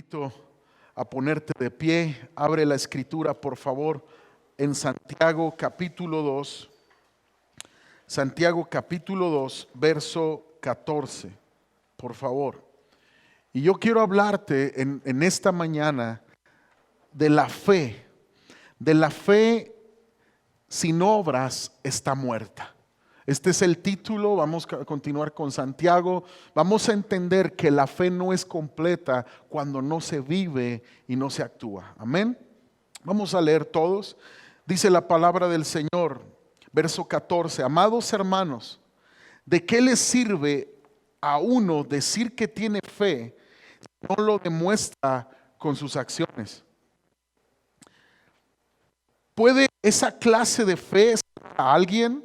Invito a ponerte de pie. Abre la escritura, por favor, en Santiago capítulo 2. Santiago capítulo 2, verso 14, por favor. Y yo quiero hablarte en esta mañana de la fe. De la fe sin obras está muerta. Este es el título. Vamos a continuar con Santiago. Vamos a entender que la fe no es completa cuando no se vive y no se actúa. Amén. Vamos a leer todos. Dice la palabra del Señor, verso 14. Amados hermanos, ¿de qué les sirve a uno decir que tiene fe si no lo demuestra con sus acciones? ¿Puede esa clase de fe ser a alguien?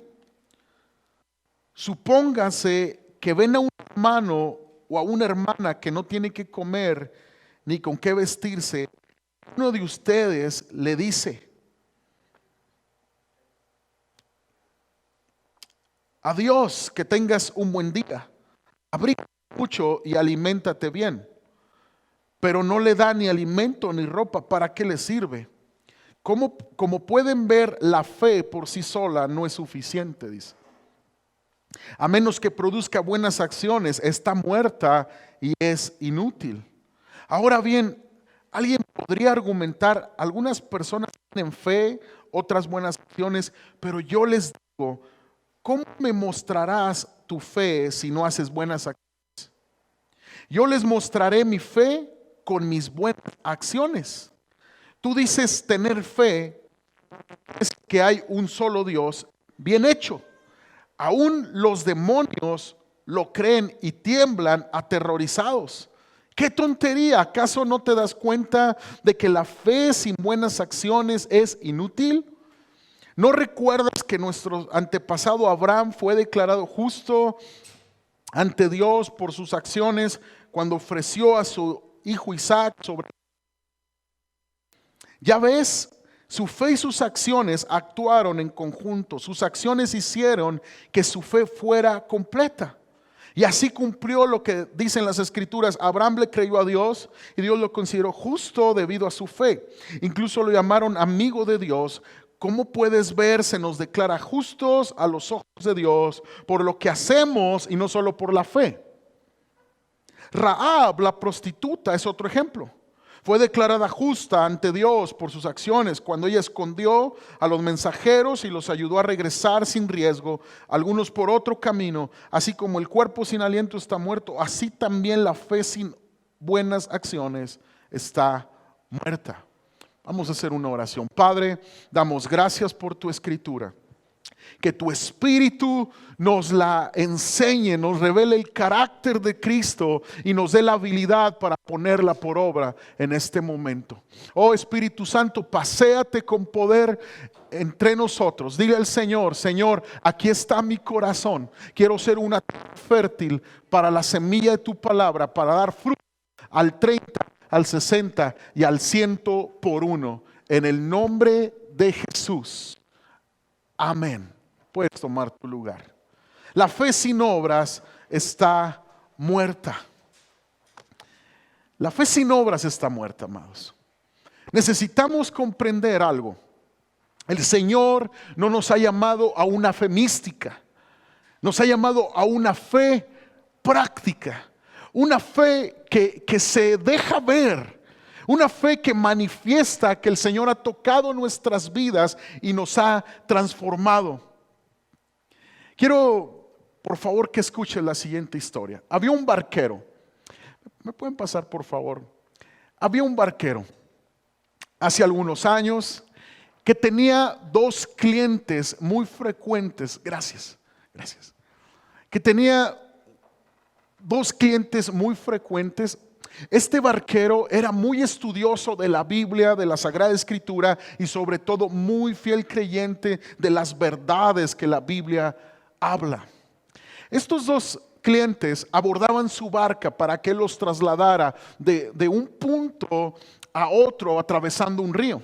Supóngase que ven a un hermano o a una hermana que no tiene que comer ni con qué vestirse. Uno de ustedes le dice: adiós, que tengas un buen día, abrígate mucho y aliméntate bien. Pero no le da ni alimento ni ropa. ¿Para qué le sirve? Como pueden ver, la fe por sí sola no es suficiente, dice. A menos que produzca buenas acciones, está muerta y es inútil. Ahora bien, alguien podría argumentar: algunas personas tienen fe, otras buenas acciones, pero yo les digo, ¿cómo me mostrarás tu fe si no haces buenas acciones? Yo les mostraré mi fe con mis buenas acciones. Tú dices tener fe, es que hay un solo Dios. Bien hecho. Aún los demonios lo creen y tiemblan aterrorizados. ¡Qué tontería! ¿Acaso no te das cuenta de que la fe sin buenas acciones es inútil? ¿No recuerdas que nuestro antepasado Abraham fue declarado justo ante Dios por sus acciones cuando ofreció a su hijo Isaac sobre? Ya ves, su fe y sus acciones actuaron en conjunto. Sus acciones hicieron que su fe fuera completa. Y así cumplió lo que dicen las escrituras. Abraham le creyó a Dios y Dios lo consideró justo debido a su fe. Incluso lo llamaron amigo de Dios. Como puedes ver, se nos declara justos a los ojos de Dios por lo que hacemos y no solo por la fe. Rahab, la prostituta, es otro ejemplo. Fue declarada justa ante Dios por sus acciones cuando ella escondió a los mensajeros y los ayudó a regresar sin riesgo, algunos por otro camino. Así como el cuerpo sin aliento está muerto, así también la fe sin buenas acciones está muerta. Vamos a hacer una oración. Padre, damos gracias por tu escritura. Que tu Espíritu nos la enseñe, nos revele el carácter de Cristo y nos dé la habilidad para ponerla por obra en este momento. Oh Espíritu Santo, paséate con poder entre nosotros. Dile al Señor: Señor, aquí está mi corazón. Quiero ser una tierra fértil para la semilla de tu palabra, para dar fruto al 30, al 60 y al 100 por uno. En el nombre de Jesús. Amén. Puedes tomar tu lugar. La fe sin obras está muerta. La fe sin obras está muerta, amados. Necesitamos comprender algo. El Señor no nos ha llamado a una fe mística. Nos ha llamado a una fe práctica. Una fe que se deja ver. Una fe que manifiesta que el Señor ha tocado nuestras vidas y nos ha transformado. Quiero, por favor, que escuchen la siguiente historia. Había un barquero. ¿Me pueden pasar, por favor? Había un barquero hace algunos años que tenía dos clientes muy frecuentes. Gracias. Que tenía dos clientes muy frecuentes. Este barquero era muy estudioso de la Biblia, de la Sagrada Escritura y sobre todo muy fiel creyente de las verdades que la Biblia habla. Estos dos clientes abordaban su barca para que los trasladara de un punto a otro atravesando un río.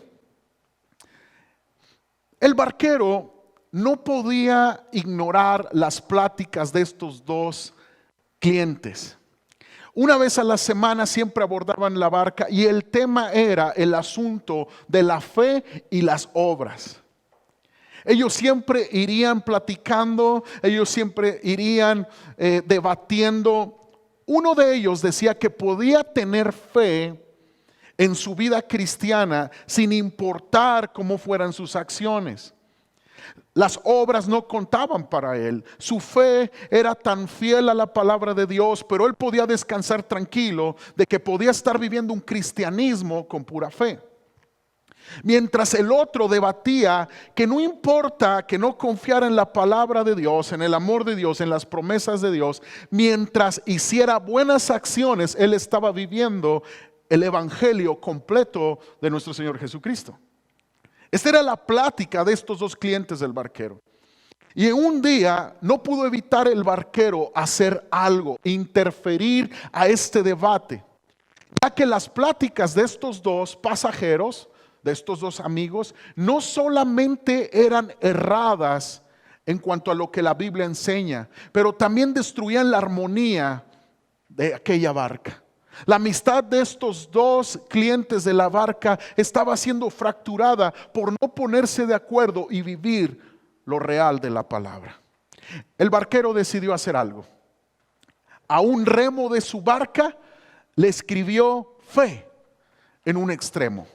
El barquero no podía ignorar las pláticas de estos dos clientes. Una vez a la semana siempre abordaban la barca y el tema era el asunto de la fe y las obras. Ellos siempre irían platicando, ellos siempre irían debatiendo. Uno de ellos decía que podía tener fe en su vida cristiana sin importar cómo fueran sus acciones. Las obras no contaban para él. Su fe era tan fiel a la palabra de Dios, pero él podía descansar tranquilo de que podía estar viviendo un cristianismo con pura fe. Mientras el otro debatía que no importa que no confiara en la palabra de Dios, en el amor de Dios, en las promesas de Dios, mientras hiciera buenas acciones, él estaba viviendo el evangelio completo de nuestro Señor Jesucristo. Esta era la plática de estos dos clientes del barquero. Y en un día no pudo evitar el barquero hacer algo, interferir a este debate, ya que las pláticas de estos dos pasajeros, de estos dos amigos, no solamente eran erradas en cuanto a lo que la Biblia enseña, pero también destruían la armonía de aquella barca. La amistad de estos dos clientes de la barca estaba siendo fracturada por no ponerse de acuerdo y vivir lo real de la palabra. El barquero decidió hacer algo. A un remo de su barca le escribió fe en un extremo.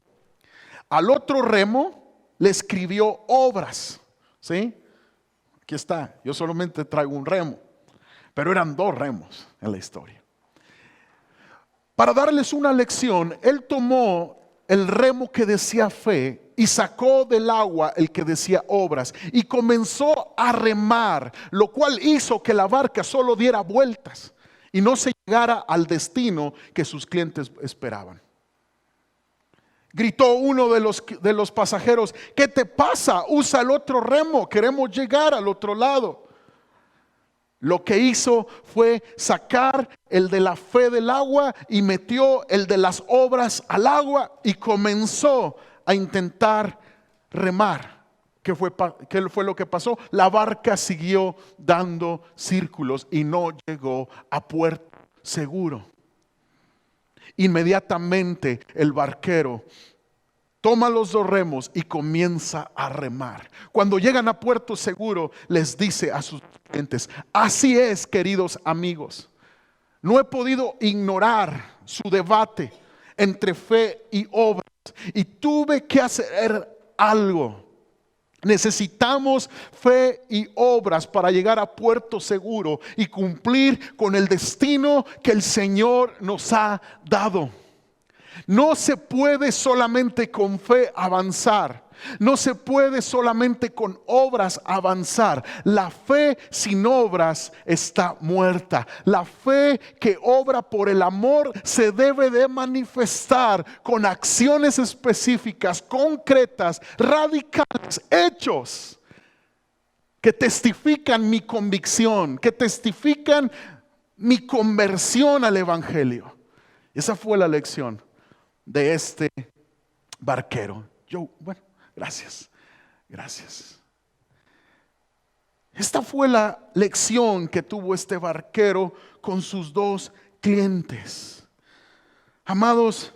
Al otro remo le escribió obras. ¿Sí? Aquí está, yo solamente traigo un remo, pero eran dos remos en la historia. Para darles una lección, él tomó el remo que decía fe y sacó del agua el que decía obras y comenzó a remar, lo cual hizo que la barca solo diera vueltas y no se llegara al destino que sus clientes esperaban. Gritó uno de los pasajeros: ¿qué te pasa? Usa el otro remo, queremos llegar al otro lado. Lo que hizo fue sacar el de la fe del agua y metió el de las obras al agua y comenzó a intentar remar. ¿Qué fue lo que pasó? La barca siguió dando círculos y no llegó a puerto seguro. Inmediatamente el barquero toma los dos remos y comienza a remar. Cuando llegan a puerto seguro, les dice a sus clientes: así es, queridos amigos, no he podido ignorar su debate entre fe y obras y tuve que hacer algo. Necesitamos fe y obras para llegar a puerto seguro y cumplir con el destino que el Señor nos ha dado. No se puede solamente con fe avanzar. No se puede solamente con obras avanzar. La fe sin obras está muerta. La fe que obra por el amor se debe de manifestar con acciones específicas, concretas, radicales, hechos que testifican mi convicción, que testifican mi conversión al evangelio. Esa fue la lección de este barquero. Gracias. Esta fue la lección que tuvo este barquero con sus dos clientes. Amados,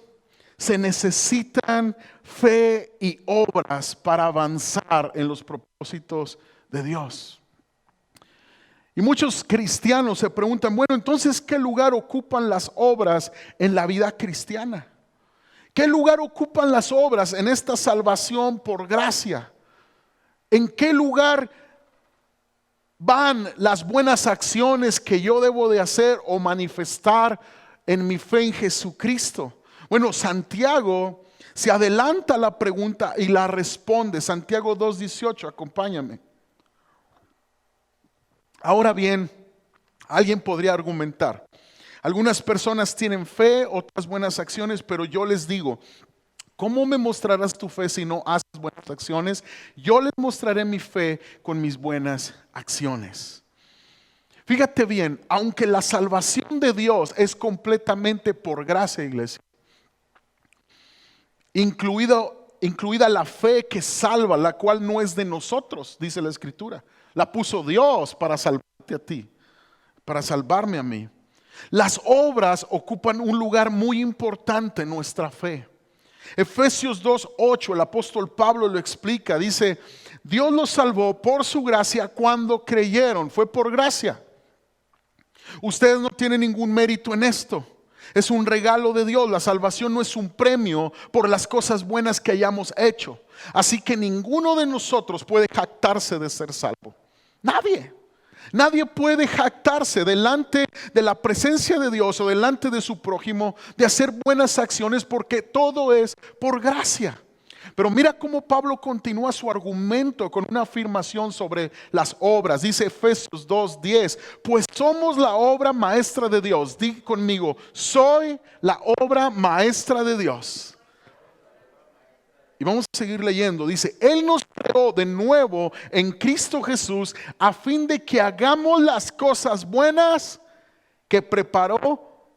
se necesitan fe y obras para avanzar en los propósitos de Dios. Y muchos cristianos se preguntan: bueno, entonces, ¿qué lugar ocupan las obras en la vida cristiana? ¿Qué lugar ocupan las obras en esta salvación por gracia? ¿En qué lugar van las buenas acciones que yo debo de hacer o manifestar en mi fe en Jesucristo? Bueno, Santiago se adelanta a la pregunta y la responde. Santiago 2:18, acompáñame. Ahora bien, alguien podría argumentar: algunas personas tienen fe, otras buenas acciones, pero yo les digo, ¿cómo me mostrarás tu fe si no haces buenas acciones? Yo les mostraré mi fe con mis buenas acciones. Fíjate bien, aunque la salvación de Dios es completamente por gracia, iglesia, incluida la fe que salva, la cual no es de nosotros, dice la Escritura. La puso Dios para salvarte a ti, para salvarme a mí. Las obras ocupan un lugar muy importante en nuestra fe. Efesios 2:8, el apóstol Pablo lo explica, dice: Dios los salvó por su gracia cuando creyeron, fue por gracia. Ustedes no tienen ningún mérito en esto. Es un regalo de Dios. La salvación no es un premio por las cosas buenas que hayamos hecho. Así que ninguno de nosotros puede jactarse de ser salvo. Nadie puede jactarse delante de la presencia de Dios o delante de su prójimo de hacer buenas acciones, porque todo es por gracia. Pero mira cómo Pablo continúa su argumento con una afirmación sobre las obras. Dice Efesios 2:10: pues somos la obra maestra de Dios. Di conmigo: soy la obra maestra de Dios. Y vamos a seguir leyendo. Dice: Él nos creó de nuevo en Cristo Jesús a fin de que hagamos las cosas buenas que preparó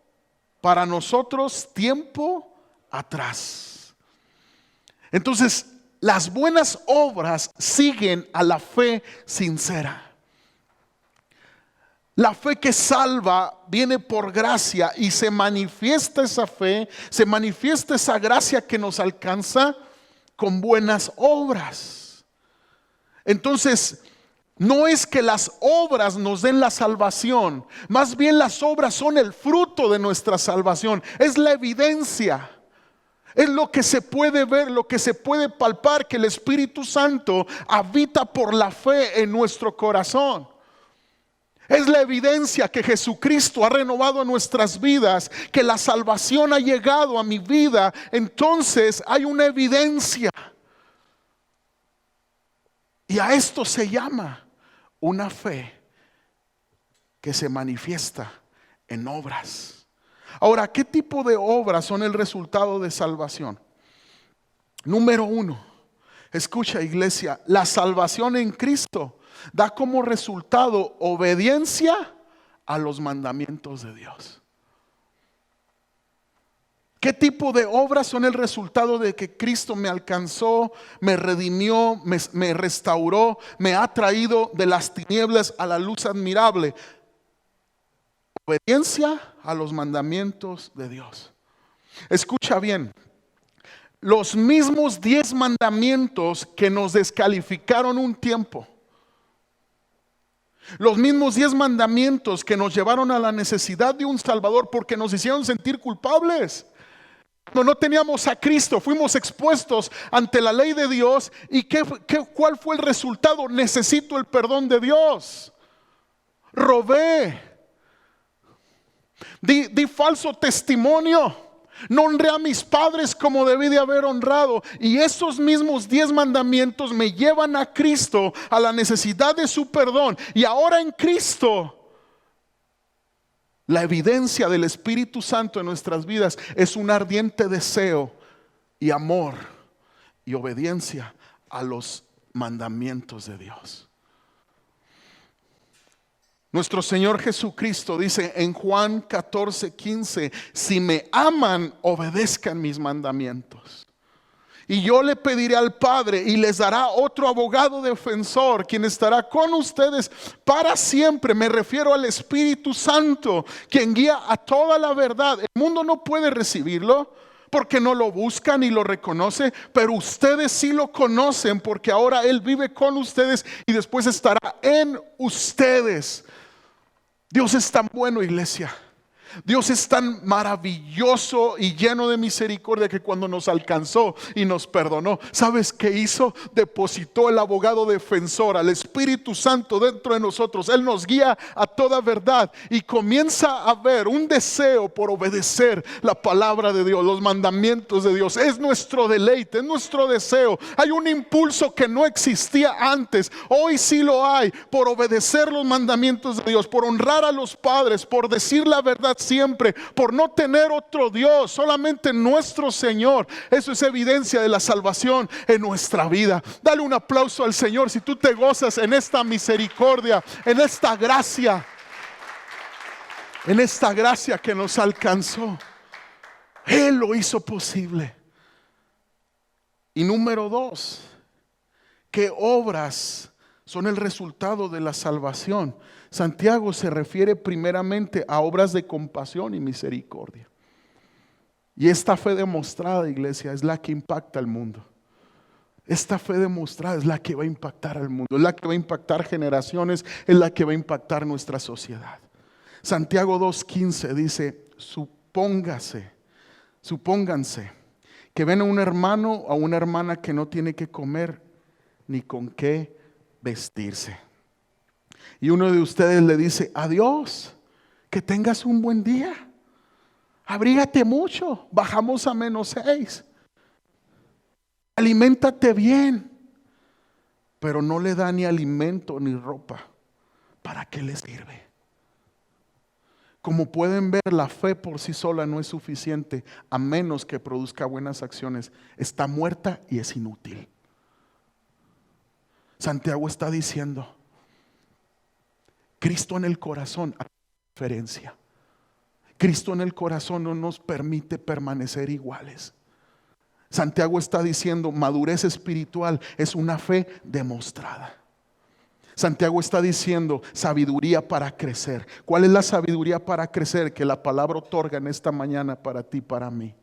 para nosotros tiempo atrás. Entonces, las buenas obras siguen a la fe sincera. La fe que salva viene por gracia, y se manifiesta esa fe, se manifiesta esa gracia que nos alcanza con buenas obras. Entonces, no es que las obras nos den la salvación, más bien las obras son el fruto de nuestra salvación, es la evidencia. Es lo que se puede ver, lo que se puede palpar, que el Espíritu Santo habita por la fe en nuestro corazón. Es la evidencia que Jesucristo ha renovado nuestras vidas, que la salvación ha llegado a mi vida. Entonces hay una evidencia. Y a esto se llama una fe que se manifiesta en obras. Ahora, ¿qué tipo de obras son el resultado de salvación? Número 1, escucha, iglesia, la salvación en Cristo da como resultado obediencia a los mandamientos de Dios. ¿Qué tipo de obras son el resultado de que Cristo me alcanzó, me redimió, me restauró, me ha traído de las tinieblas a la luz admirable? Obediencia a los mandamientos de Dios. Escucha bien, los mismos 10 mandamientos que nos descalificaron un tiempo, los mismos 10 mandamientos que nos llevaron a la necesidad de un Salvador porque nos hicieron sentir culpables. Cuando no teníamos a Cristo, fuimos expuestos ante la ley de Dios. ¿Y cuál fue el resultado? Necesito el perdón de Dios. Robé. Di falso testimonio. No honré a mis padres como debí de haber honrado. Y esos mismos 10 mandamientos me llevan a Cristo, a la necesidad de su perdón. Y ahora en Cristo, la evidencia del Espíritu Santo en nuestras vidas es un ardiente deseo y amor y obediencia a los mandamientos de Dios. Nuestro Señor Jesucristo dice en Juan 14:15: si me aman, obedezcan mis mandamientos. Y yo le pediré al Padre y les dará otro abogado defensor, quien estará con ustedes para siempre. Me refiero al Espíritu Santo, quien guía a toda la verdad. El mundo no puede recibirlo porque no lo busca ni lo reconoce, pero ustedes sí lo conocen porque ahora Él vive con ustedes y después estará en ustedes. Dios es tan bueno, iglesia. Dios es tan maravilloso y lleno de misericordia que cuando nos alcanzó y nos perdonó, ¿sabes qué hizo? Depositó el abogado defensor, al Espíritu Santo dentro de nosotros. Él nos guía a toda verdad y comienza a haber un deseo por obedecer la palabra de Dios, los mandamientos de Dios. Es nuestro deleite, es nuestro deseo. Hay un impulso que no existía antes, hoy sí lo hay, por obedecer los mandamientos de Dios, por honrar a los padres, por decir la verdad siempre, por no tener otro Dios, solamente nuestro Señor. Eso es evidencia de la salvación en nuestra vida. Dale un aplauso al Señor si tú te gozas en esta misericordia, en esta gracia que nos alcanzó. Él lo hizo posible. Y número 2, ¿qué obras son el resultado de la salvación. Santiago se refiere primeramente a obras de compasión y misericordia. Y esta fe demostrada, iglesia, es la que impacta al mundo. Esta fe demostrada es la que va a impactar al mundo, es la que va a impactar generaciones, es la que va a impactar nuestra sociedad. Santiago 2:15 dice: supónganse que ven a un hermano o a una hermana que no tiene que comer ni con qué vestirse. Y uno de ustedes le dice: adiós, que tengas un buen día. Abrígate mucho, bajamos a -6. Aliméntate bien. Pero no le da ni alimento ni ropa. ¿Para qué le sirve? Como pueden ver, la fe por sí sola no es suficiente, a menos que produzca buenas acciones. Está muerta y es inútil. Santiago está diciendo: Cristo en el corazón hace diferencia. Cristo en el corazón no nos permite permanecer iguales. Santiago está diciendo: madurez espiritual es una fe demostrada. Santiago está diciendo: sabiduría para crecer. ¿Cuál es la sabiduría para crecer que la palabra otorga en esta mañana para ti y para mí?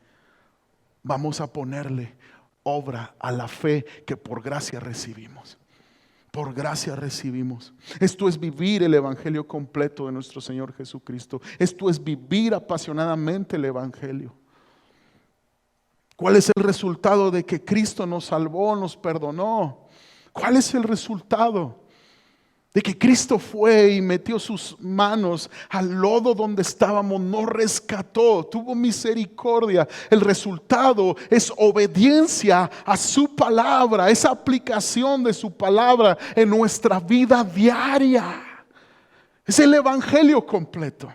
Vamos a ponerle obra a la fe que por gracia recibimos. Por gracia recibimos. Esto es vivir el evangelio completo de nuestro Señor Jesucristo. Esto es vivir apasionadamente el evangelio. ¿Cuál es el resultado de que Cristo nos salvó, nos perdonó? ¿Cuál es el resultado de que Cristo fue y metió sus manos al lodo donde estábamos, nos rescató, tuvo misericordia? El resultado es obediencia a su palabra, esa aplicación de su palabra en nuestra vida diaria. Es el evangelio completo.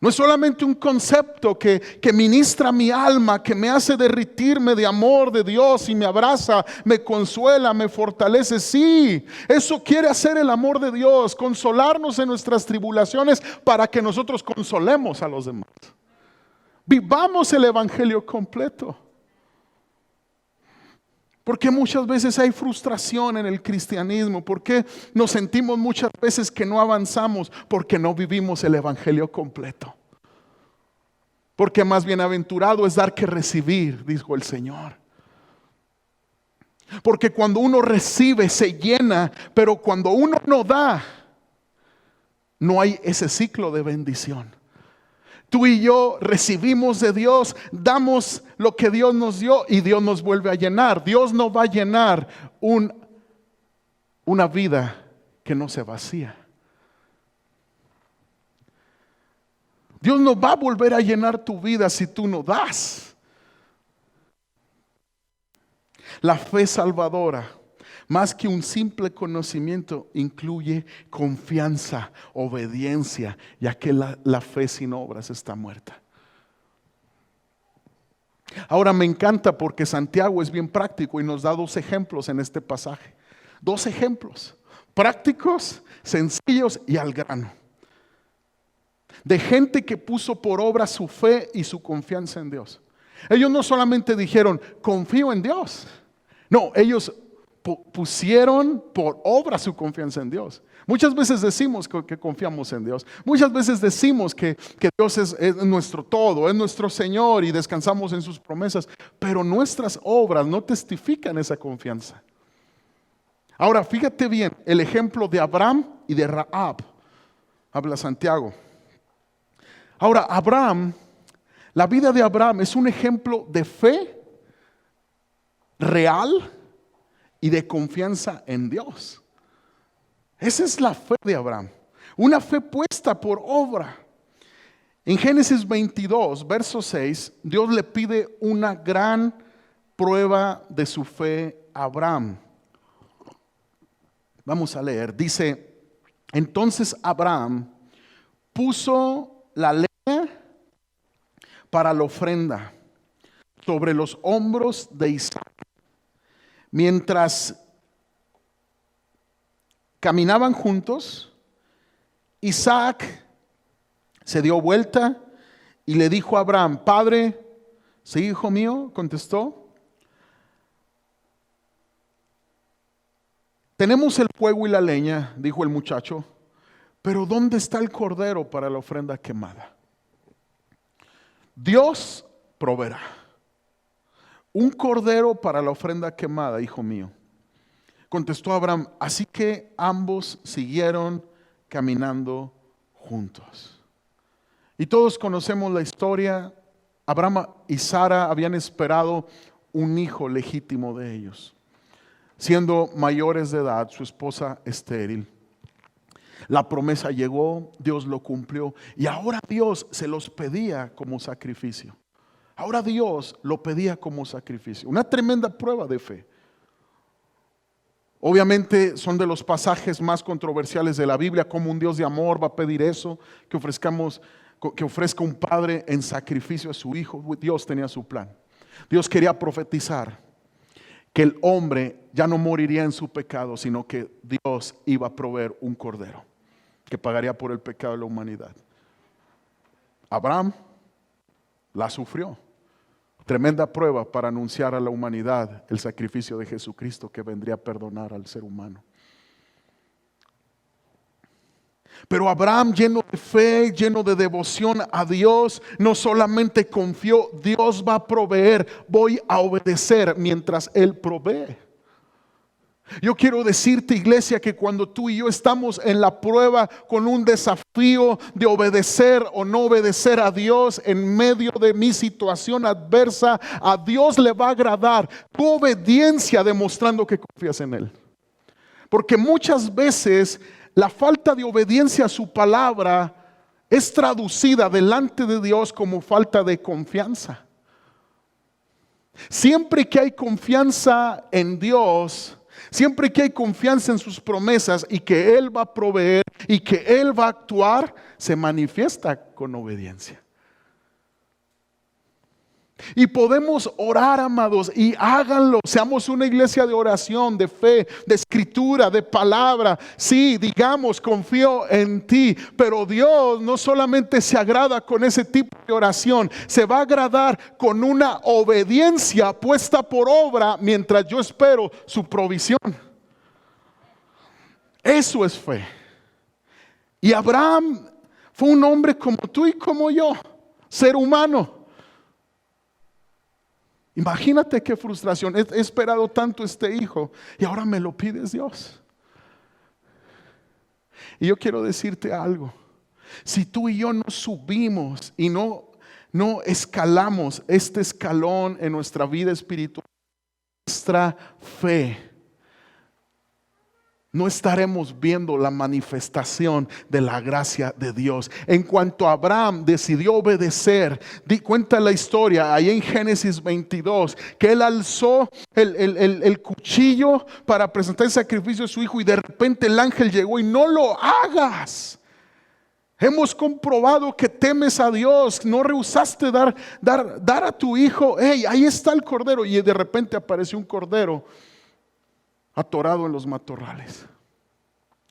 No es solamente un concepto que ministra mi alma, que me hace derretirme de amor de Dios y me abraza, me consuela, me fortalece. Sí, eso quiere hacer el amor de Dios, consolarnos en nuestras tribulaciones para que nosotros consolemos a los demás. Vivamos el evangelio completo. Porque muchas veces hay frustración en el cristianismo. Porque nos sentimos muchas veces que no avanzamos, porque no vivimos el evangelio completo. Porque más bienaventurado es dar que recibir, dijo el Señor. Porque cuando uno recibe se llena, pero cuando uno no da, no hay ese ciclo de bendición. Tú y yo recibimos de Dios, damos lo que Dios nos dio y Dios nos vuelve a llenar. Dios no va a llenar una vida que no se vacía. Dios no va a volver a llenar tu vida si tú no das. La fe salvadora, más que un simple conocimiento, incluye confianza, obediencia, ya que la fe sin obras está muerta. Ahora me encanta porque Santiago es bien práctico y nos da 2 ejemplos en este pasaje. 2 ejemplos prácticos, sencillos y al grano. De gente que puso por obra su fe y su confianza en Dios. Ellos no solamente dijeron: confío en Dios. No, ellos pusieron por obra su confianza en Dios. Muchas veces decimos que confiamos en Dios. Muchas veces decimos que Dios es nuestro todo, es nuestro Señor y descansamos en sus promesas. Pero nuestras obras no testifican esa confianza. Ahora fíjate bien el ejemplo de Abraham y de Rahab. Habla Santiago. Ahora Abraham, la vida de Abraham es un ejemplo de fe real y de confianza en Dios. Esa es la fe de Abraham, una fe puesta por obra. En Génesis 22, verso 6, Dios le pide una gran prueba de su fe a Abraham. Vamos a leer, dice: entonces Abraham puso la leña para la ofrenda sobre los hombros de Isaac. Mientras caminaban juntos, Isaac se dio vuelta y le dijo a Abraham: Padre. Sí, hijo mío, contestó. tenemos el fuego y la leña, dijo el muchacho, pero ¿dónde está el cordero para la ofrenda quemada? Dios proveerá un cordero para la ofrenda quemada, hijo mío. Contestó Abraham, así que ambos siguieron caminando juntos. Y todos conocemos la historia. Abraham y Sara habían esperado un hijo legítimo de ellos. Siendo mayores de edad, su esposa estéril. La promesa llegó, Dios lo cumplió y ahora Dios se los pedía como sacrificio. Ahora Dios lo pedía como sacrificio. Una tremenda prueba de fe. Obviamente son de los pasajes más controversiales de la Biblia. Como un Dios de amor va a pedir eso, que ofrezca un padre en sacrificio a su hijo. Dios tenía su plan. Dios quería profetizar que el hombre ya no moriría en su pecado, sino que Dios iba a proveer un cordero que pagaría por el pecado de la humanidad. Abraham la sufrió. Tremenda prueba para anunciar a la humanidad el sacrificio de Jesucristo que vendría a perdonar al ser humano. Pero Abraham, lleno de fe, lleno de devoción a Dios, no solamente confió, Dios va a proveer, voy a obedecer mientras Él provee. Yo quiero decirte, iglesia, que cuando tú y yo estamos en la prueba con un desafío de obedecer o no obedecer a Dios en medio de mi situación adversa, a Dios le va a agradar tu obediencia demostrando que confías en Él. Porque muchas veces la falta de obediencia a su palabra es traducida delante de Dios como falta de confianza. Siempre que hay confianza en Dios, siempre que hay confianza en sus promesas y que Él va a proveer y que Él va a actuar, se manifiesta con obediencia. Y podemos orar, amados, y háganlo. Seamos una iglesia de oración, de fe, de escritura, de palabra. Sí, digamos, confío en ti. Pero Dios no solamente se agrada con ese tipo de oración, se va a agradar con una obediencia puesta por obra mientras yo espero su provisión. Eso es fe. Y Abraham fue un hombre como tú y como yo, ser humano. Imagínate qué frustración. He esperado tanto este hijo y ahora me lo pides, Dios. Y yo quiero decirte algo. Si tú y yo no subimos y no escalamos este escalón en nuestra vida espiritual, nuestra fe, no estaremos viendo la manifestación de la gracia de Dios. En cuanto Abraham decidió obedecer, cuenta la historia ahí en Génesis 22, que él alzó el cuchillo para presentar el sacrificio de su hijo y de repente el ángel llegó y no lo hagas. Hemos comprobado que temes a Dios, no rehusaste dar a tu hijo. Hey, ahí está el cordero, y de repente apareció un cordero atorado en los matorrales.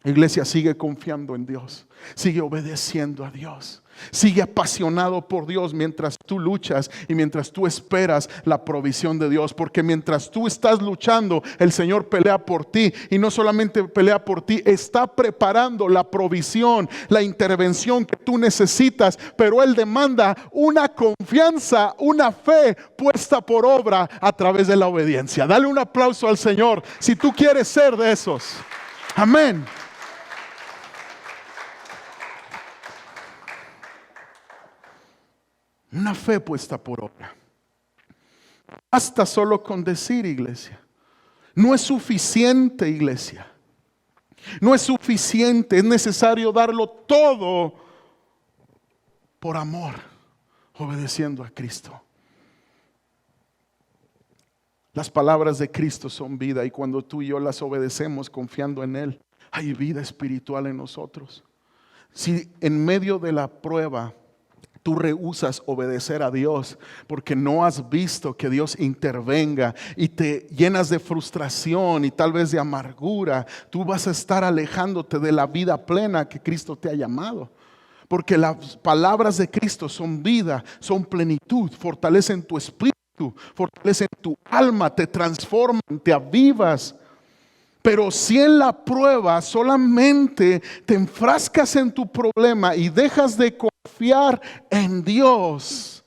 Iglesia, sigue confiando en Dios, sigue obedeciendo a Dios, sigue apasionado por Dios mientras tú luchas y mientras tú esperas la provisión de Dios. Porque mientras tú estás luchando, el Señor pelea por ti, y no solamente pelea por ti, está preparando la provisión, la intervención que tú necesitas. Pero Él demanda una confianza, una fe puesta por obra a través de la obediencia. Dale un aplauso al Señor si tú quieres ser de esos. Amén. Una fe puesta por obra. Basta solo con decir, iglesia. No es suficiente, iglesia. No es suficiente. Es necesario darlo todo por amor, obedeciendo a Cristo. Las palabras de Cristo son vida, y cuando tú y yo las obedecemos confiando en Él, hay vida espiritual en nosotros. Si en medio de la prueba tú rehusas obedecer a Dios porque no has visto que Dios intervenga y te llenas de frustración y tal vez de amargura, tú vas a estar alejándote de la vida plena que Cristo te ha llamado. Porque las palabras de Cristo son vida, son plenitud, fortalecen tu espíritu, fortalecen tu alma, te transforman, te avivas. Pero si en la prueba solamente te enfrascas en tu problema y dejas de confiar en Dios,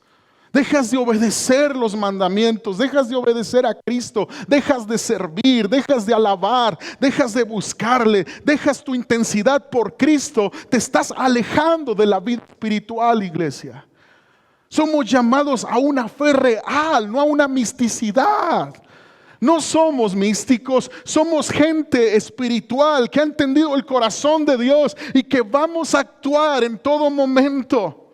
dejas de obedecer los mandamientos, dejas de obedecer a Cristo, dejas de servir, dejas de alabar, dejas de buscarle, dejas tu intensidad por Cristo, te estás alejando de la vida espiritual, iglesia. Somos llamados a una fe real, no a una misticidad. No somos místicos, somos gente espiritual que ha entendido el corazón de Dios y que vamos a actuar en todo momento.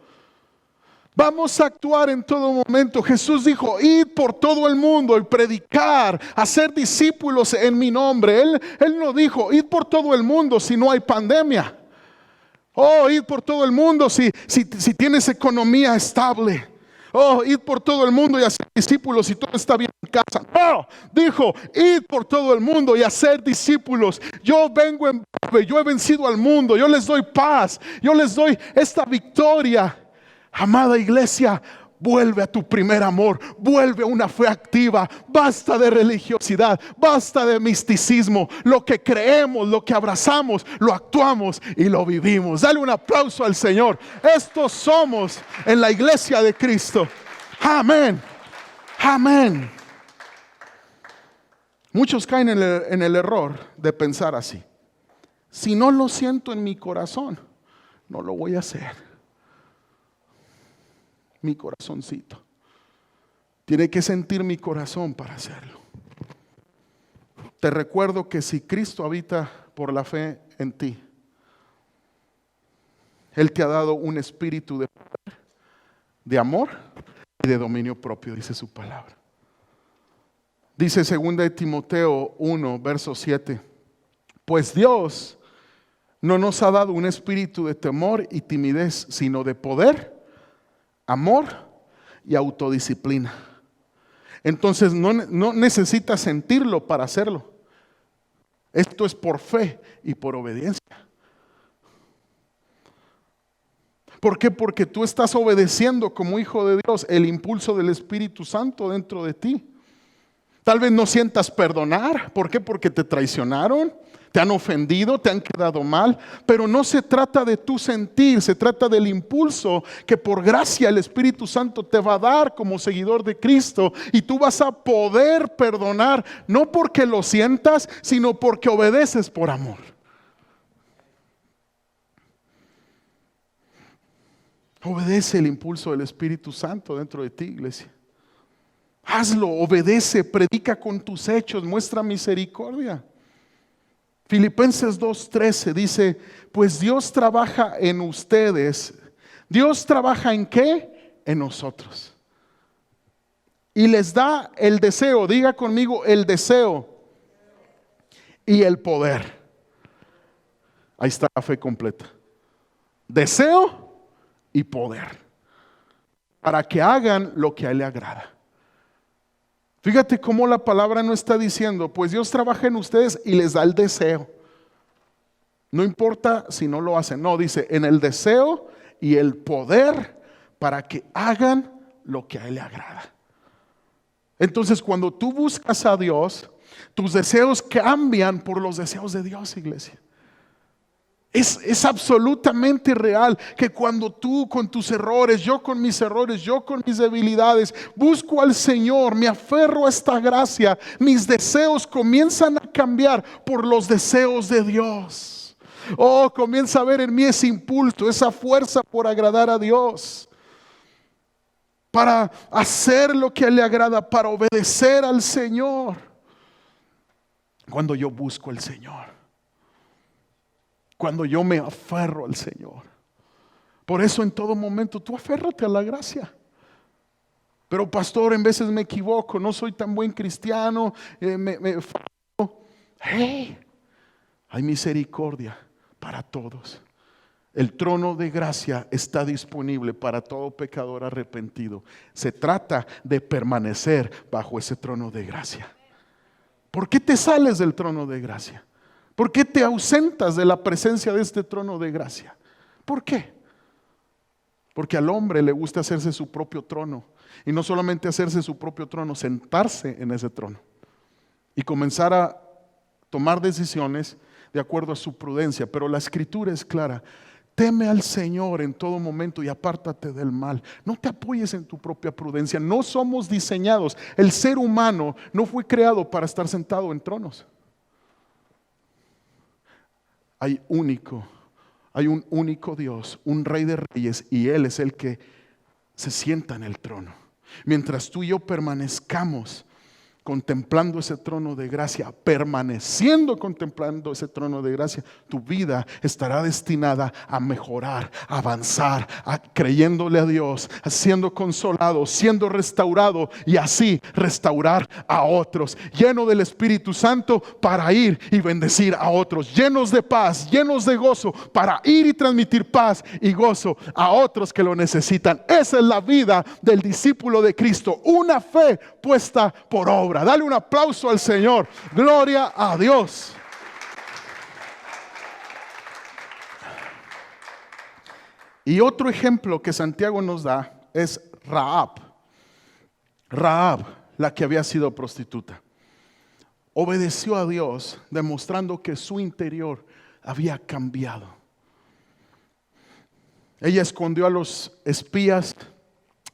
Vamos a actuar en todo momento. Jesús dijo, id por todo el mundo y predicar, hacer discípulos en mi nombre. Él no dijo, id por todo el mundo si no hay pandemia. Oh, id por todo el mundo si tienes economía estable. Oh, id por todo el mundo y hacer discípulos si todo está bien en casa. No, dijo, id por todo el mundo y hacer discípulos. Yo vengo en breve, yo he vencido al mundo, yo les doy paz, yo les doy esta victoria. Amada iglesia, vuelve a tu primer amor, vuelve a una fe activa, basta de religiosidad, basta de misticismo. Lo que creemos, lo que abrazamos, lo actuamos y lo vivimos. Dale un aplauso al Señor. Estos somos en la iglesia de Cristo. Amén, amén. Muchos caen en el error de pensar así: si no lo siento en mi corazón, no lo voy a hacer. Mi corazoncito tiene que sentir mi corazón para hacerlo. Te recuerdo que si Cristo habita por la fe en ti, Él te ha dado un espíritu de poder, de amor y de dominio propio, dice su palabra. Dice 2 de Timoteo 1, verso 7, pues Dios no nos ha dado un espíritu de temor y timidez, sino de poder, amor y autodisciplina. Entonces no necesitas sentirlo para hacerlo. Esto es por fe y por obediencia. ¿Por qué? Porque tú estás obedeciendo como hijo de Dios el impulso del Espíritu Santo dentro de ti. Tal vez no sientas perdonar. ¿Por qué? Porque te traicionaron, te han ofendido, te han quedado mal. Pero no se trata de tu sentir, se trata del impulso que por gracia el Espíritu Santo te va a dar como seguidor de Cristo. Y tú vas a poder perdonar, no porque lo sientas, sino porque obedeces por amor. Obedece el impulso del Espíritu Santo dentro de ti, iglesia. Hazlo, obedece, predica con tus hechos, muestra misericordia. Filipenses 2:13 dice, pues Dios trabaja en ustedes. ¿Dios trabaja en qué? En nosotros. Y les da el deseo, diga conmigo, el deseo y el poder. Ahí está la fe completa. Deseo y poder. Para que hagan lo que a Él le agrada. Fíjate cómo la palabra no está diciendo, pues Dios trabaja en ustedes y les da el deseo. No importa si no lo hacen. No, dice en el deseo y el poder para que hagan lo que a Él le agrada. Entonces cuando tú buscas a Dios, tus deseos cambian por los deseos de Dios, iglesia. Es absolutamente real que cuando tú con tus errores, yo con mis errores, yo con mis debilidades, busco al Señor, me aferro a esta gracia, mis deseos comienzan a cambiar por los deseos de Dios. Oh, comienza a ver en mí ese impulso, esa fuerza por agradar a Dios, para hacer lo que a Él le agrada, para obedecer al Señor. Cuando yo busco al Señor, cuando yo me aferro al Señor. Por eso en todo momento tú aférrate a la gracia. Pero pastor, en veces me equivoco, no soy tan buen cristiano, me fallo. Hey, hay misericordia para todos. El trono de gracia está disponible para todo pecador arrepentido. Se trata de permanecer bajo ese trono de gracia. ¿Por qué te sales del trono de gracia? ¿Por qué te ausentas de la presencia de este trono de gracia? ¿Por qué? Porque al hombre le gusta hacerse su propio trono. Y no solamente hacerse su propio trono, sentarse en ese trono. Y comenzar a tomar decisiones de acuerdo a su prudencia, pero la Escritura es clara. Teme al Señor en todo momento y apártate del mal. No te apoyes en tu propia prudencia. No somos diseñados. El ser humano no fue creado para estar sentado en tronos. Hay un único Dios, un Rey de Reyes, y Él es el que se sienta en el trono. Mientras tú y yo permanezcamos contemplando ese trono de gracia, permaneciendo contemplando ese trono de gracia, tu vida estará destinada a mejorar, a avanzar, creyéndole a Dios, siendo consolado, siendo restaurado y así restaurar a otros, lleno del Espíritu Santo para ir y bendecir a otros, llenos de paz, llenos de gozo para ir y transmitir paz y gozo a otros que lo necesitan. Esa es la vida del discípulo de Cristo, una fe puesta por obra. Dale un aplauso al Señor. Gloria a Dios. Y otro ejemplo que Santiago nos da es Rahab. Rahab, la que había sido prostituta, obedeció a Dios, demostrando que su interior había cambiado. Ella escondió a los espías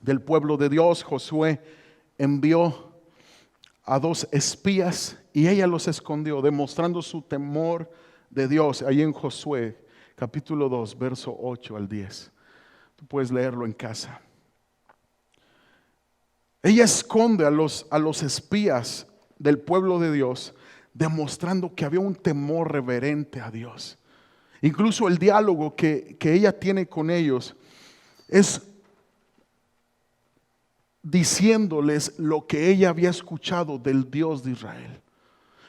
del pueblo de Dios. Josué envió a 2 espías y ella los escondió, demostrando su temor de Dios. Ahí en Josué capítulo 2 verso 8 al 10. Tú puedes leerlo en casa. Ella esconde a los espías del pueblo de Dios, demostrando que había un temor reverente a Dios. Incluso el diálogo que ella tiene con ellos es diciéndoles lo que ella había escuchado del Dios de Israel.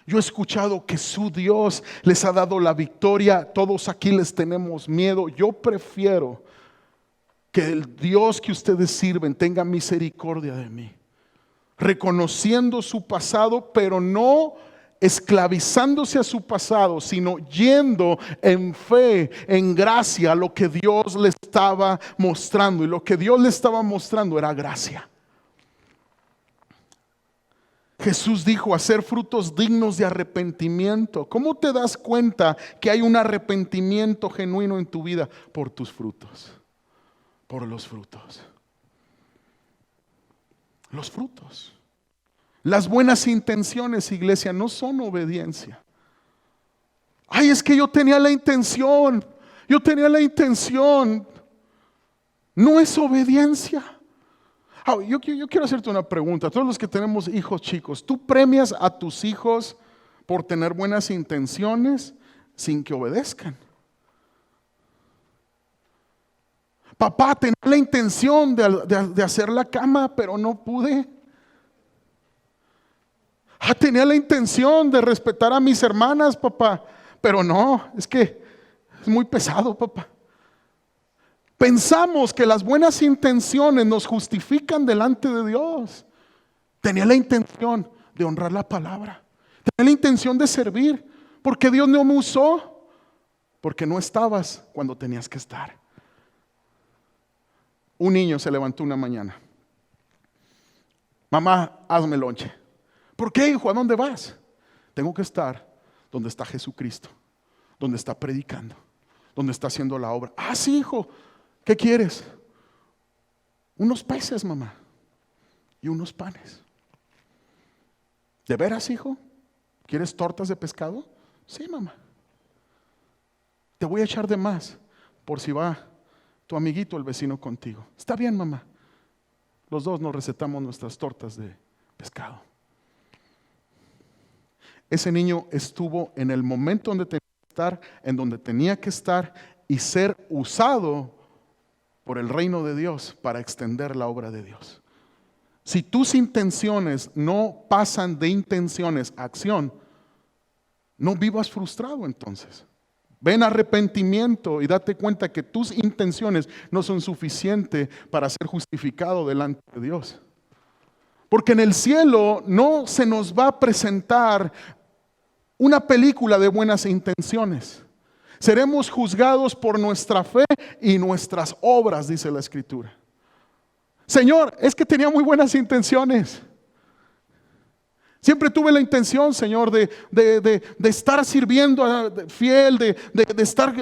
Yo he escuchado que su Dios les ha dado la victoria. Todos aquí les tenemos miedo. Yo prefiero que el Dios que ustedes sirven tenga misericordia de mí, reconociendo su pasado, pero no esclavizándose a su pasado, sino yendo en fe, en gracia a lo que Dios le estaba mostrando. Y lo que Dios le estaba mostrando era gracia. Jesús dijo: hacer frutos dignos de arrepentimiento. ¿Cómo te das cuenta que hay un arrepentimiento genuino en tu vida? Por tus frutos. Por los frutos. Los frutos. Las buenas intenciones, iglesia, no son obediencia. Ay, es que yo tenía la intención. No es obediencia. Yo quiero hacerte una pregunta. Todos los que tenemos hijos chicos, ¿tú premias a tus hijos por tener buenas intenciones sin que obedezcan? Papá, tenía la intención de hacer la cama, pero no pude. Tenía la intención de respetar a mis hermanas, papá, pero no, es que es muy pesado, papá. Pensamos que las buenas intenciones nos justifican delante de Dios. Tenía la intención de honrar la palabra. Tenía la intención de servir. Porque Dios no me usó. Porque no estabas cuando tenías que estar. Un niño se levantó una mañana. Mamá, hazme lonche. ¿Por qué, hijo? ¿A dónde vas? Tengo que estar donde está Jesucristo. Donde está predicando. Donde está haciendo la obra. Sí, hijo. ¿Qué quieres? Unos peces, mamá, y unos panes. ¿De veras, hijo? ¿Quieres tortas de pescado? Sí, mamá. Te voy a echar de más por si va tu amiguito, el vecino, contigo. Está bien, mamá. Los dos nos recetamos nuestras tortas de pescado. Ese niño estuvo en el momento donde tenía que estar, en donde tenía que estar y ser usado por el reino de Dios para extender la obra de Dios. Si tus intenciones no pasan de intenciones a acción, no vivas frustrado entonces. Ven arrepentimiento y date cuenta que tus intenciones no son suficientes para ser justificado delante de Dios. Porque en el cielo no se nos va a presentar una película de buenas intenciones. Seremos juzgados por nuestra fe y nuestras obras, dice la Escritura. Señor, es que tenía muy buenas intenciones. Siempre tuve la intención, Señor, de estar sirviendo fiel, de estar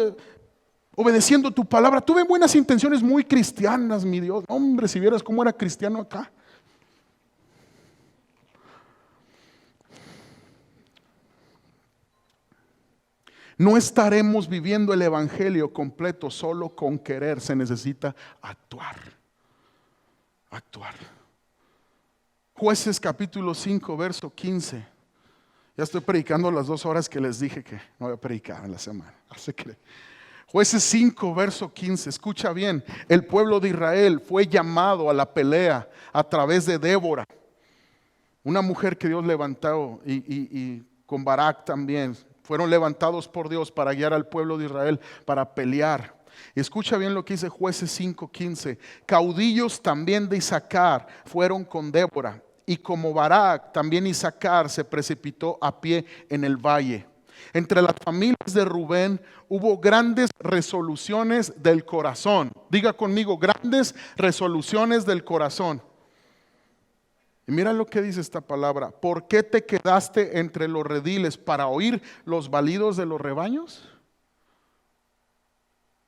obedeciendo tu palabra. Tuve buenas intenciones muy cristianas, mi Dios. Hombre, si vieras cómo era cristiano acá. No estaremos viviendo el evangelio completo solo con querer. Se necesita actuar. Actuar. Jueces capítulo 5, verso 15. Ya estoy predicando las 2 horas que les dije que no voy a predicar en la semana. Así que Jueces 5, verso 15. Escucha bien. El pueblo de Israel fue llamado a la pelea a través de Débora, una mujer que Dios levantó, y con Barak también. Fueron levantados por Dios para guiar al pueblo de Israel para pelear. Y escucha bien lo que dice Jueces 5:15. Caudillos también de Isaacar fueron con Débora, y como Barak, también Isaacar se precipitó a pie en el valle. Entre las familias de Rubén hubo grandes resoluciones del corazón. Diga conmigo, grandes resoluciones del corazón. Y mira lo que dice esta palabra. ¿Por qué te quedaste entre los rediles para oír los balidos de los rebaños?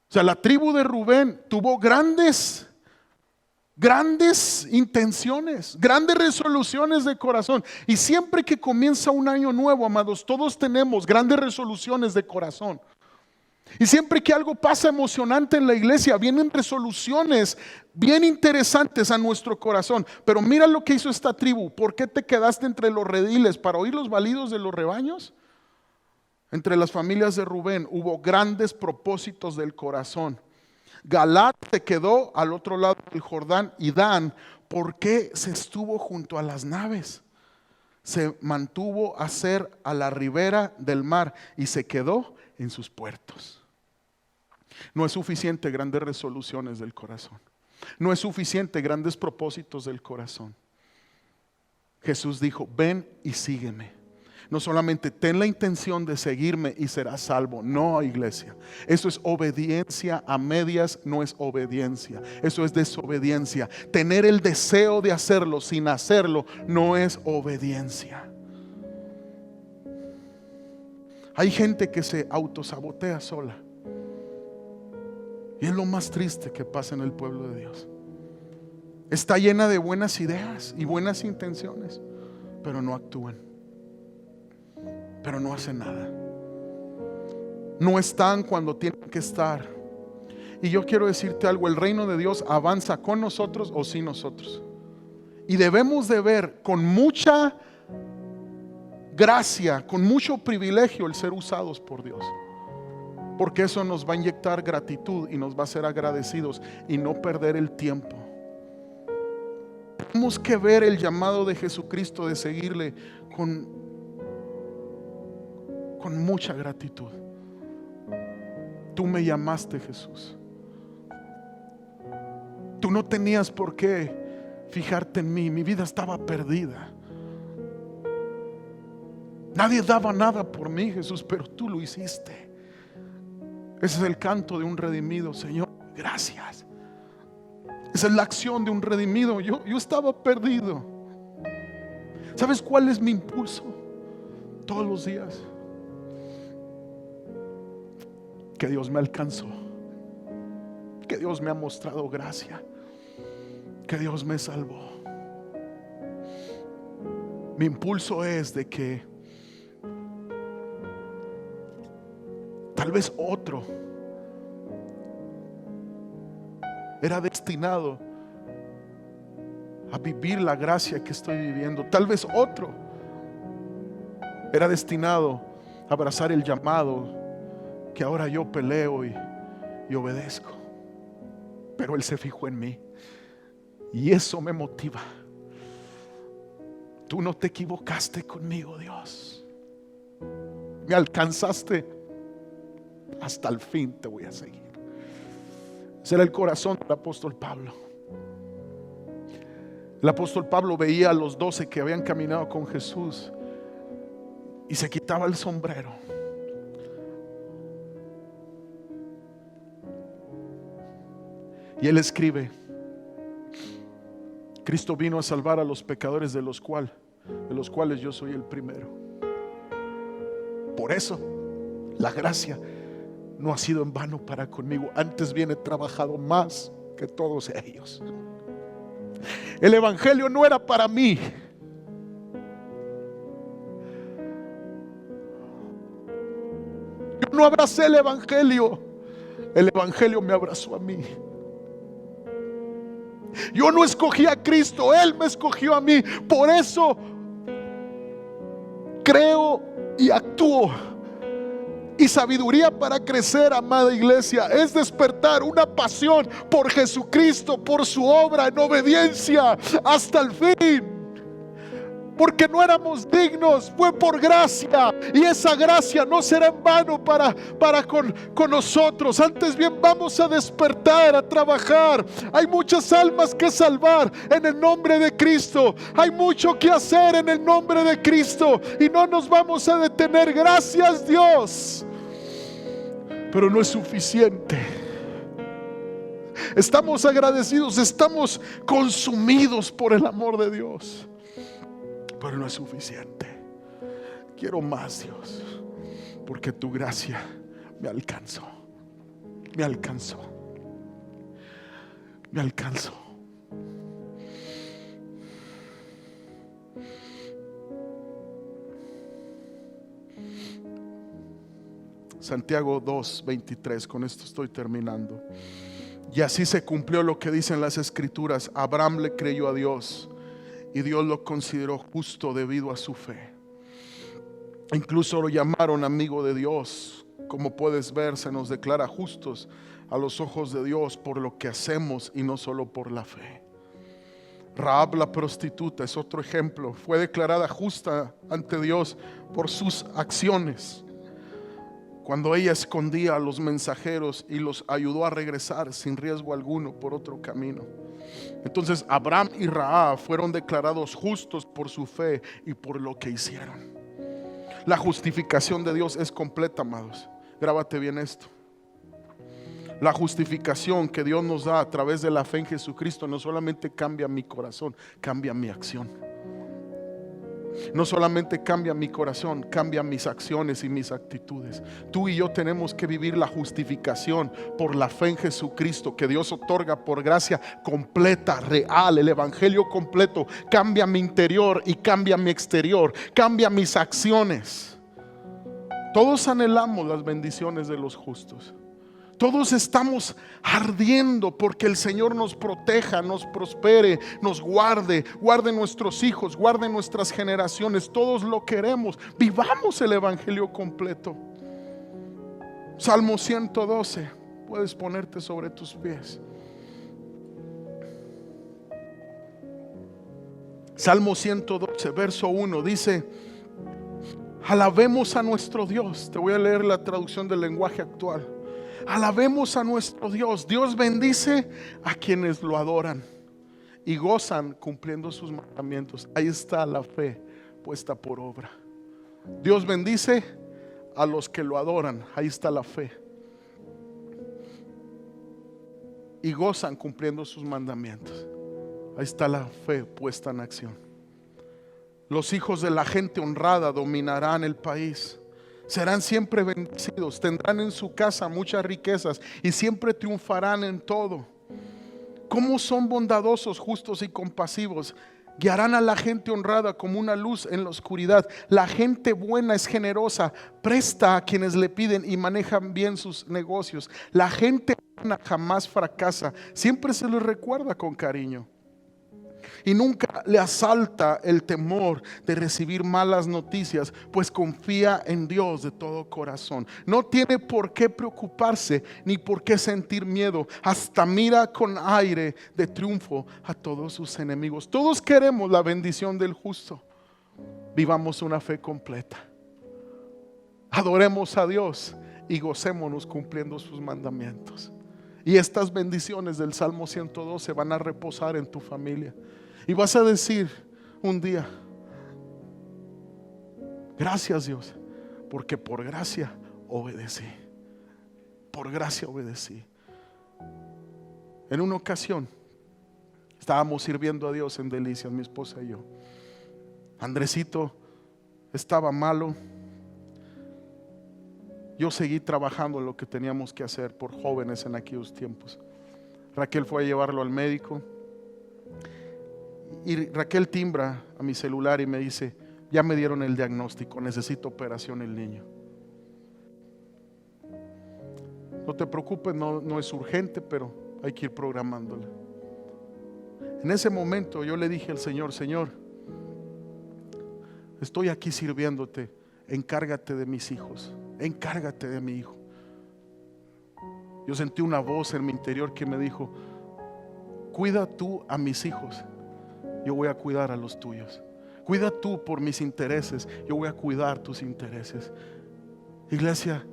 O sea, la tribu de Rubén tuvo grandes intenciones, grandes resoluciones de corazón. Y siempre que comienza un año nuevo, amados, todos tenemos grandes resoluciones de corazón. Y siempre que algo pasa emocionante en la iglesia, vienen resoluciones bien interesantes a nuestro corazón. Pero mira lo que hizo esta tribu. ¿Por qué te quedaste entre los rediles para oír los balidos de los rebaños? Entre las familias de Rubén hubo grandes propósitos del corazón. Galaad se quedó al otro lado del Jordán, y Dan, ¿por qué se estuvo junto a las naves? Se mantuvo a ser a la ribera del mar y se quedó en sus puertos. No es suficiente grandes resoluciones del corazón. No es suficiente grandes propósitos del corazón. Jesús dijo, ven y sígueme. No solamente ten la intención de seguirme y serás salvo. No, iglesia. Eso es obediencia a medias, no es obediencia. Eso es desobediencia. Tener el deseo de hacerlo sin hacerlo no es obediencia. Hay gente que se autosabotea sola. Y es lo más triste que pasa en el pueblo de Dios. Está llena de buenas ideas y buenas intenciones, pero no actúan. Pero no hacen nada. No están cuando tienen que estar. Y yo quiero decirte algo, el reino de Dios avanza con nosotros o sin nosotros. Y debemos de ver con mucha gracia, con mucho privilegio el ser usados por Dios. Porque eso nos va a inyectar gratitud y nos va a hacer agradecidos y no perder el tiempo. Tenemos que ver el llamado de Jesucristo de seguirle con mucha gratitud. Tú me llamaste, Jesús. Tú no tenías por qué fijarte en mí. Mi vida estaba perdida. Nadie daba nada por mí, Jesús, pero tú lo hiciste. Ese es el canto de un redimido. Señor, gracias. Esa es la acción de un redimido. Yo estaba perdido. ¿Sabes cuál es mi impulso? Todos los días. Que Dios me alcanzó. Que Dios me ha mostrado gracia. Que Dios me salvó. Mi impulso es de que tal vez otro era destinado a vivir la gracia que estoy viviendo. Tal vez otro era destinado a abrazar el llamado que ahora yo peleo y obedezco. Pero Él se fijó en mí y eso me motiva. Tú no te equivocaste conmigo, Dios. Me alcanzaste. Hasta el fin te voy a seguir. Ese era el corazón del apóstol Pablo. El apóstol Pablo veía a los 12 que habían caminado con Jesús y se quitaba el sombrero. Y él escribe: Cristo vino a salvar a los pecadores, de los cuales de los cuales yo soy el primero. Por eso la gracia no ha sido en vano para conmigo, antes bien he trabajado más que todos ellos. El evangelio no era para mí. Yo no abracé el evangelio me abrazó a mí. Yo no escogí a Cristo, Él me escogió a mí. Por eso creo y actúo. Y sabiduría para crecer, amada iglesia, es despertar una pasión por Jesucristo, por su obra en obediencia hasta el fin. Porque no éramos dignos, fue por gracia. Y esa gracia no será en vano para con nosotros. Antes bien vamos a despertar, a trabajar. Hay muchas almas que salvar en el nombre de Cristo. Hay mucho que hacer en el nombre de Cristo. Y no nos vamos a detener, gracias Dios. Pero no es suficiente. Estamos agradecidos, estamos consumidos por el amor de Dios. Pero no es suficiente. Quiero más, Dios, porque tu gracia me alcanzó. Me alcanzó. Me alcanzó. Santiago 2:23, con esto estoy terminando. Y así se cumplió lo que dicen las escrituras: Abraham le creyó a Dios y Dios lo consideró justo debido a su fe. Incluso lo llamaron amigo de Dios. Como puedes ver, se nos declara justos a los ojos de Dios por lo que hacemos y no solo por la fe. Rahab la prostituta es otro ejemplo. Fue declarada justa ante Dios por sus acciones, cuando ella escondía a los mensajeros y los ayudó a regresar sin riesgo alguno por otro camino. Entonces Abraham y Rahab fueron declarados justos por su fe y por lo que hicieron. La justificación de Dios es completa, amados. Grábate bien esto. La justificación que Dios nos da a través de la fe en Jesucristo no solamente cambia mi corazón, cambia mi acción. No solamente cambia mi corazón, cambia mis acciones y mis actitudes. Tú y yo tenemos que vivir la justificación por la fe en Jesucristo, que Dios otorga por gracia completa, real. El evangelio completo cambia mi interior y cambia mi exterior, cambia mis acciones. Todos anhelamos las bendiciones de los justos. Todos estamos ardiendo porque el Señor nos proteja, nos prospere, nos guarde, guarde nuestros hijos, guarde nuestras generaciones. Todos lo queremos. Vivamos el evangelio completo. Salmo 112. Puedes ponerte sobre tus pies. Salmo 112, verso 1 dice: alabemos a nuestro Dios. Te voy a leer la traducción del lenguaje actual. Alabemos a nuestro Dios. Dios bendice a quienes lo adoran y gozan cumpliendo sus mandamientos. Ahí está la fe puesta por obra. Dios bendice a los que lo adoran. Ahí está la fe. Y gozan cumpliendo sus mandamientos. Ahí está la fe puesta en acción. Los hijos de la gente honrada dominarán el país. Serán siempre bendecidos, tendrán en su casa muchas riquezas y siempre triunfarán en todo. ¿Cómo son bondadosos, justos y compasivos? Guiarán a la gente honrada como una luz en la oscuridad. La gente buena es generosa, presta a quienes le piden y manejan bien sus negocios. La gente buena jamás fracasa, siempre se les recuerda con cariño. Y nunca le asalta el temor de recibir malas noticias, pues confía en Dios de todo corazón. No tiene por qué preocuparse ni por qué sentir miedo. Hasta mira con aire de triunfo a todos sus enemigos. Todos queremos la bendición del justo. Vivamos una fe completa. Adoremos a Dios y gocémonos cumpliendo sus mandamientos. Y estas bendiciones del Salmo 112 van a reposar en tu familia. Y vas a decir un día: gracias Dios, porque por gracia obedecí. Por gracia obedecí. En una ocasión estábamos sirviendo a Dios en Delicias, mi esposa y yo. Andresito estaba malo. Yo seguí trabajando en lo que teníamos que hacer por jóvenes en aquellos tiempos. Raquel fue a llevarlo al médico y Raquel timbra a mi celular y me dice: ya me dieron el diagnóstico, necesito operación el niño. No te preocupes, no es urgente, pero hay que ir programándola. En ese momento yo le dije al Señor: Señor, estoy aquí sirviéndote, encárgate de mis hijos, encárgate de mi hijo. Yo sentí una voz en mi interior que me dijo: cuida tú a mis hijos, yo voy a cuidar a los tuyos. Cuida tú por mis intereses, yo voy a cuidar tus intereses. Iglesia,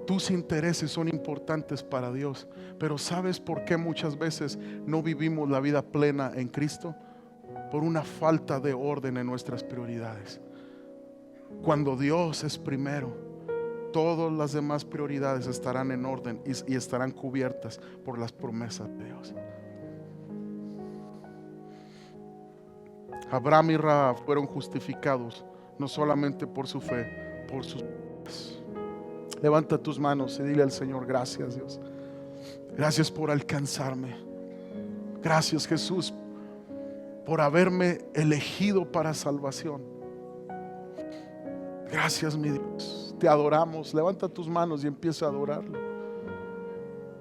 tus intereses son importantes para Dios, pero ¿sabes por qué muchas veces no vivimos la vida plena en Cristo? Por una falta de orden en nuestras prioridades. Cuando Dios es primero, todas las demás prioridades estarán en orden y estarán cubiertas por las promesas de Dios. Abraham y Rahab fueron justificados no solamente por su fe, por sus obras. Levanta tus manos y dile al Señor: gracias, Dios. Gracias por alcanzarme. Gracias, Jesús, por haberme elegido para salvación. Gracias, mi Dios. Te adoramos. Levanta tus manos y empieza a adorarlo.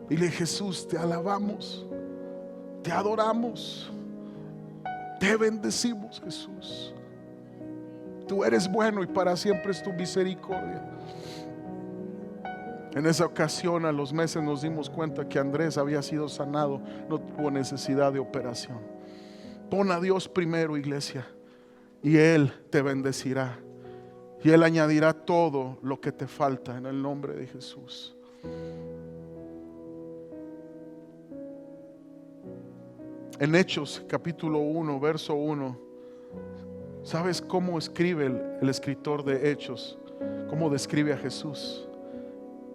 Dile: Jesús, te alabamos, te adoramos, te bendecimos, Jesús. Tú eres bueno y para siempre es tu misericordia. En esa ocasión, a los meses, nos dimos cuenta que Andrés había sido sanado, no tuvo necesidad de operación. Pon a Dios primero, iglesia, y Él te bendecirá, y Él añadirá todo lo que te falta en el nombre de Jesús. En Hechos capítulo 1 verso 1, ¿sabes cómo escribe el escritor de Hechos? ¿Cómo describe a Jesús?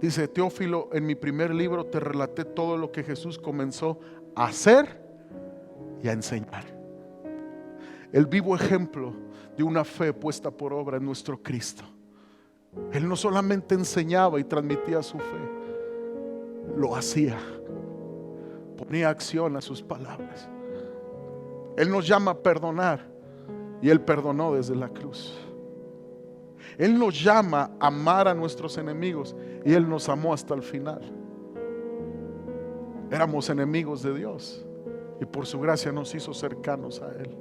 Dice: Teófilo, en mi primer libro te relaté todo lo que Jesús comenzó a hacer y a enseñar. El vivo ejemplo de una fe puesta por obra en nuestro Cristo. Él no solamente enseñaba y transmitía su fe, lo hacía, ponía acción a sus palabras. Él nos llama a perdonar y Él perdonó desde la cruz. Él nos llama a amar a nuestros enemigos y Él nos amó hasta el final. Éramos enemigos de Dios y por su gracia nos hizo cercanos a Él.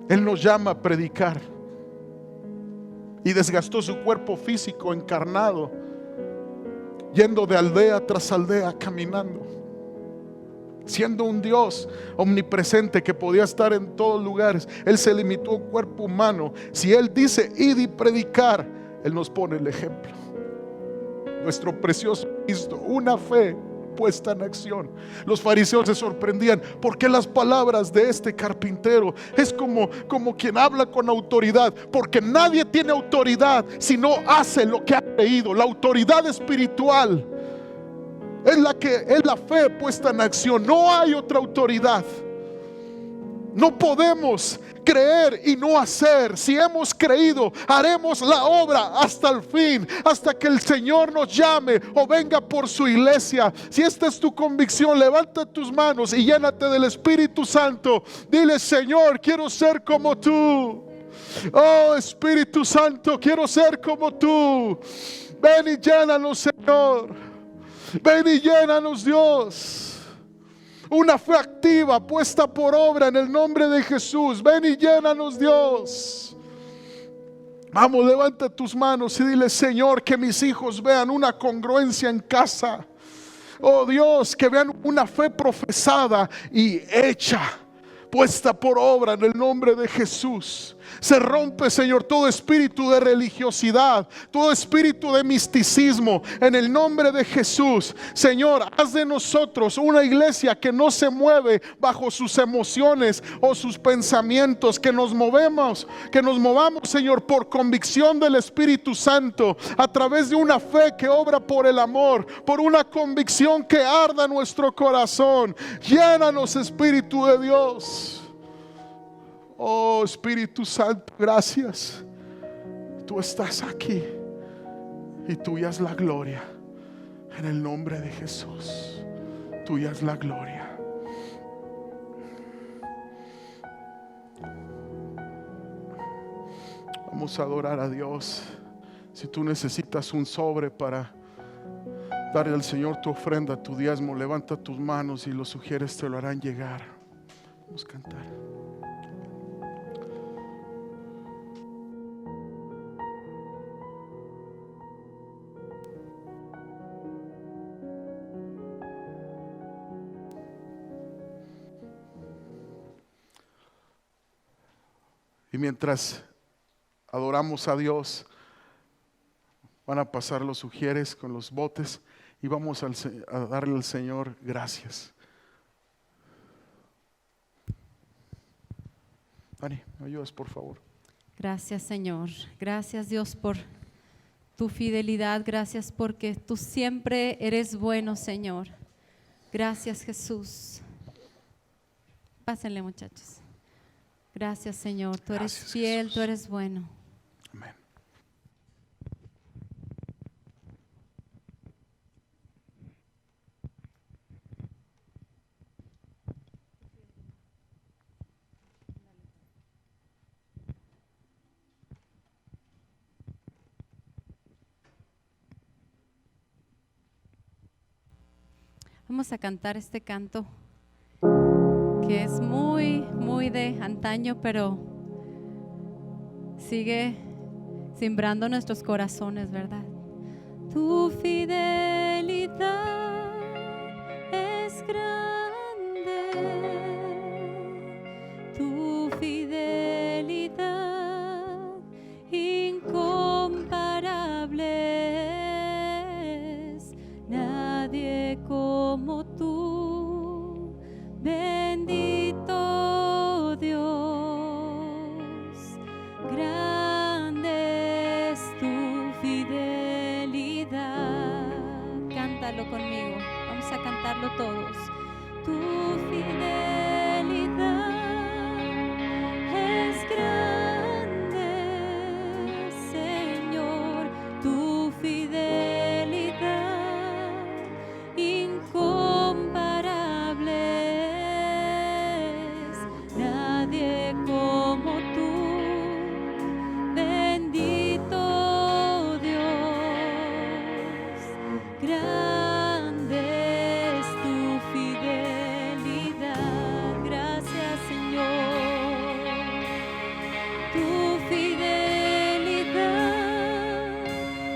Él nos llama a predicar y desgastó su cuerpo físico encarnado, yendo de aldea tras aldea, caminando, siendo un Dios omnipresente que podía estar en todos lugares. Él se limitó a un cuerpo humano. Si Él dice id y predicar, Él nos pone el ejemplo. Nuestro precioso Cristo, una fe puesta en acción. Los fariseos se sorprendían porque las palabras de este carpintero es como quien habla con autoridad, porque nadie tiene autoridad si no hace lo que ha creído. La autoridad espiritual es la fe puesta en acción. No hay otra autoridad. No podemos creer y no hacer. Si hemos creído, haremos la obra hasta el fin, hasta que el Señor nos llame o venga por su iglesia. Si esta es tu convicción, levanta tus manos y llénate del Espíritu Santo. Dile: Señor, quiero ser como tú. Oh Espíritu Santo, quiero ser como tú. Ven y llénanos, Señor. Ven y llénanos, Dios. Una fe activa puesta por obra en el nombre de Jesús. Ven y llénanos, Dios. Vamos, levanta tus manos y dile: Señor, que mis hijos vean una congruencia en casa. Oh Dios, que vean una fe profesada y hecha, puesta por obra en el nombre de Jesús. Se rompe, Señor, todo espíritu de religiosidad, todo espíritu de misticismo en el nombre de Jesús. Señor, haz de nosotros una iglesia que no se mueve bajo sus emociones o sus pensamientos, que nos movamos, Señor, por convicción del Espíritu Santo, a través de una fe que obra por el amor, por una convicción que arda nuestro corazón. Llénanos, Espíritu de Dios. Oh Espíritu Santo, gracias. Tú estás aquí y tuya es la gloria. En el nombre de Jesús, tuya es la gloria. Vamos a adorar a Dios. Si tú necesitas un sobre para darle al Señor tu ofrenda, tu diezmo, levanta tus manos y los sugieres te lo harán llegar. Vamos a cantar. Y mientras adoramos a Dios, van a pasar los sugieres con los botes y vamos a darle al Señor gracias. Dani, ¿me ayudas por favor? Gracias, Señor. Gracias, Dios, por tu fidelidad. Gracias porque tú siempre eres bueno, Señor. Gracias, Jesús. Pásenle, muchachos. Gracias, Señor. Tú eres fiel, Jesús. Tú eres bueno. Amén. Vamos a cantar este canto que es muy de antaño, pero sigue sembrando nuestros corazones, ¿verdad? Tu fidelidad es grande, tu fidelidad incomparable es, nadie como tú, bendito Dios, grande es tu fidelidad. Cántalo conmigo, vamos a cantarlo todos. Tu fidelidad es grande, Señor, tu fidelidad incomparable es, nadie como tú, bendito Dios, grande es tu fidelidad. Gracias, Señor. Tu fidelidad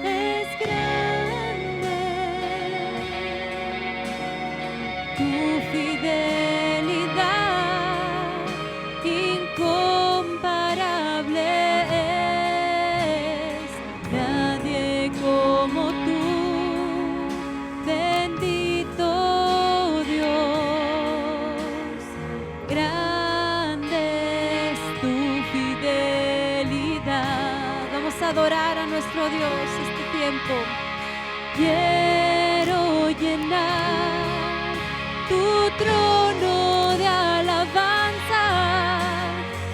es grande, tu fidelidad incomparable es, nadie como tú, bendito Dios, grande es tu fidelidad. Vamos a adorar a nuestro Dios este tiempo. Quiero llenar tu trono de alabanza,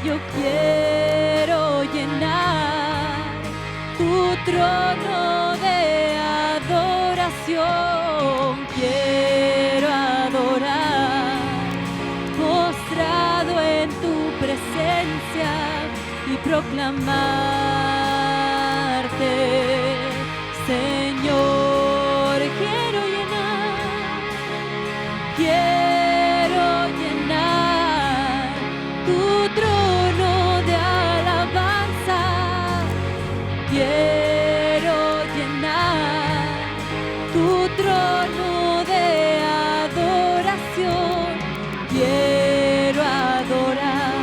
yo quiero llenar tu trono de adoración, quiero adorar, postrado en tu presencia y proclamarte, Señor, quiero llenar tu trono de alabanza, quiero llenar tu trono de adoración, quiero adorar,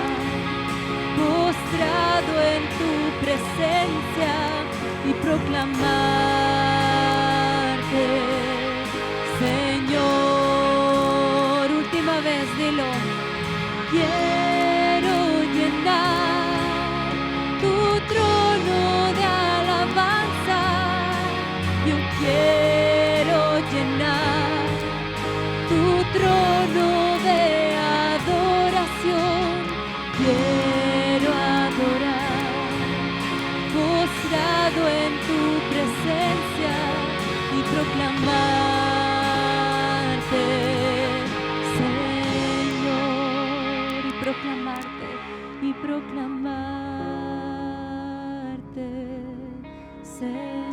postrado en tu presencia y proclamarte, Señor. Última vez, dilo. Quiero llenar tu trono de alabanza, yo quiero llenar tu trono de adoración, quiero Señor, y proclamarte, Señor.